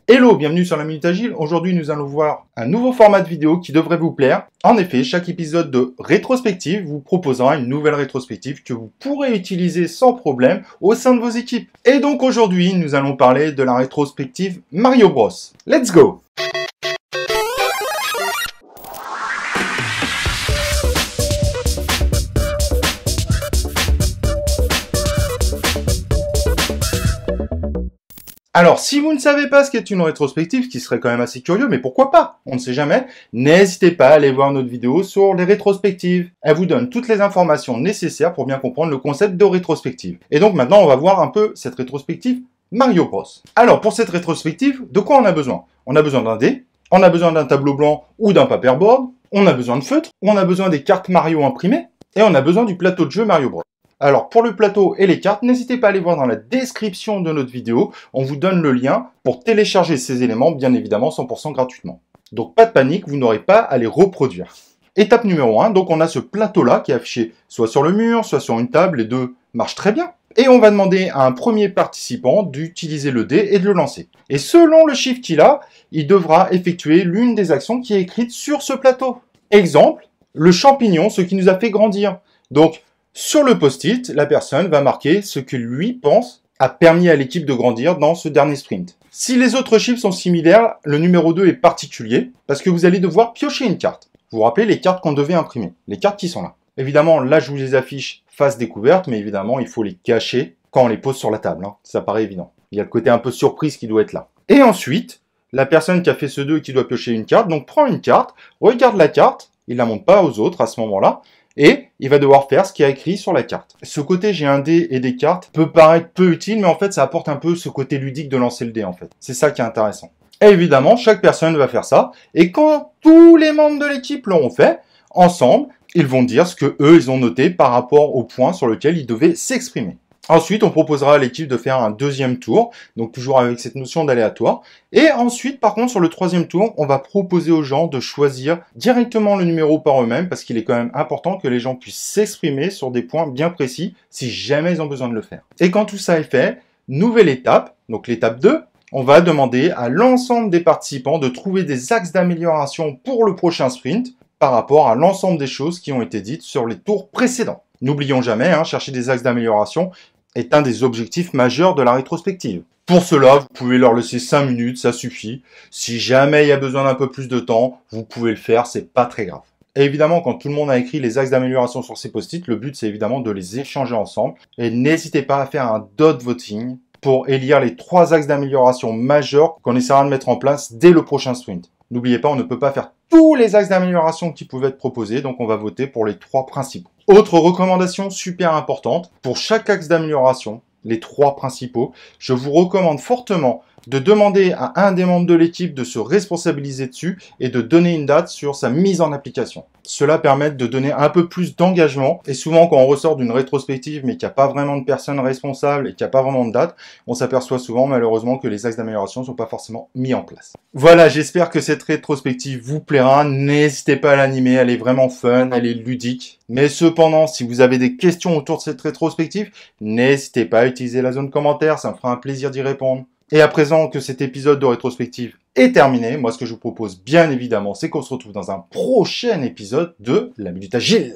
Hello, bienvenue sur la Minute Agile. Aujourd'hui, nous allons voir un nouveau format de vidéo qui devrait vous plaire. En effet, chaque épisode de rétrospective vous proposera une nouvelle rétrospective que vous pourrez utiliser sans problème au sein de vos équipes. Et donc aujourd'hui, nous allons parler de la rétrospective Mario Bros. Let's go! Alors, si vous ne savez pas ce qu'est une rétrospective, qui serait quand même assez curieux, mais pourquoi pas? On ne sait jamais. N'hésitez pas à aller voir notre vidéo sur les rétrospectives. Elle vous donne toutes les informations nécessaires pour bien comprendre le concept de rétrospective. Et donc maintenant, on va voir un peu cette rétrospective Mario Bros. Alors, pour cette rétrospective, de quoi on a besoin? On a besoin d'un dé, on a besoin d'un tableau blanc ou d'un paperboard, on a besoin de feutres, on a besoin des cartes Mario imprimées, et on a besoin du plateau de jeu Mario Bros. Alors, pour le plateau et les cartes, n'hésitez pas à aller voir dans la description de notre vidéo. On vous donne le lien pour télécharger ces éléments, bien évidemment, 100% gratuitement. Donc, pas de panique, vous n'aurez pas à les reproduire. Étape numéro 1, donc on a ce plateau-là qui est affiché soit sur le mur, soit sur une table. Les deux marchent très bien. Et on va demander à un premier participant d'utiliser le dé et de le lancer. Et selon le chiffre qu'il a, il devra effectuer l'une des actions qui est écrite sur ce plateau. Exemple, le champignon, ce qui nous a fait grandir. Donc, sur le post-it, la personne va marquer ce que lui pense a permis à l'équipe de grandir dans ce dernier sprint. Si les autres chiffres sont similaires, le numéro 2 est particulier parce que vous allez devoir piocher une carte. Vous vous rappelez les cartes qu'on devait imprimer, les cartes qui sont là. Évidemment, là je vous les affiche face découverte, mais évidemment il faut les cacher quand on les pose sur la table. Ça paraît évident. Il y a le côté un peu surprise qui doit être là. Et ensuite, la personne qui a fait ce 2 et qui doit piocher une carte, donc prend une carte, regarde la carte, il la montre pas aux autres à ce moment-là, et il va devoir faire ce qu'il y a écrit sur la carte. Ce côté j'ai un dé et des cartes peut paraître peu utile, mais en fait ça apporte un peu ce côté ludique de lancer le dé en fait. C'est ça qui est intéressant. Et évidemment, chaque personne va faire ça, et quand tous les membres de l'équipe l'auront fait, ensemble, ils vont dire ce que eux ils ont noté par rapport au point sur lequel ils devaient s'exprimer. Ensuite, on proposera à l'équipe de faire un deuxième tour, donc toujours avec cette notion d'aléatoire. Et ensuite, par contre, sur le troisième tour, on va proposer aux gens de choisir directement le numéro par eux-mêmes, parce qu'il est quand même important que les gens puissent s'exprimer sur des points bien précis, si jamais ils ont besoin de le faire. Et quand tout ça est fait, nouvelle étape, donc l'étape 2, on va demander à l'ensemble des participants de trouver des axes d'amélioration pour le prochain sprint, par rapport à l'ensemble des choses qui ont été dites sur les tours précédents. N'oublions jamais, chercher des axes d'amélioration est un des objectifs majeurs de la rétrospective. Pour cela, vous pouvez leur laisser 5 minutes, ça suffit. Si jamais il y a besoin d'un peu plus de temps, vous pouvez le faire, c'est pas très grave. Et évidemment, quand tout le monde a écrit les axes d'amélioration sur ces post-it, le but c'est évidemment de les échanger ensemble. Et n'hésitez pas à faire un dot voting pour élire les 3 axes d'amélioration majeurs qu'on essaiera de mettre en place dès le prochain sprint. N'oubliez pas, on ne peut pas faire tous les axes d'amélioration qui pouvaient être proposés, donc on va voter pour les 3 principaux. Autre recommandation super importante, pour chaque axe d'amélioration, les 3 principaux, je vous recommande fortement de demander à un des membres de l'équipe de se responsabiliser dessus et de donner une date sur sa mise en application. Cela permet de donner un peu plus d'engagement et souvent quand on ressort d'une rétrospective mais qu'il n'y a pas vraiment de personnes responsables et qu'il n'y a pas vraiment de date, on s'aperçoit souvent malheureusement que les axes d'amélioration ne sont pas forcément mis en place. Voilà, j'espère que cette rétrospective vous plaira. N'hésitez pas à l'animer, elle est vraiment fun, elle est ludique. Mais cependant, si vous avez des questions autour de cette rétrospective, n'hésitez pas à utiliser la zone commentaire, ça me fera un plaisir d'y répondre. Et à présent que cet épisode de rétrospective est terminé, moi ce que je vous propose bien évidemment, c'est qu'on se retrouve dans un prochain épisode de la Minute Agile.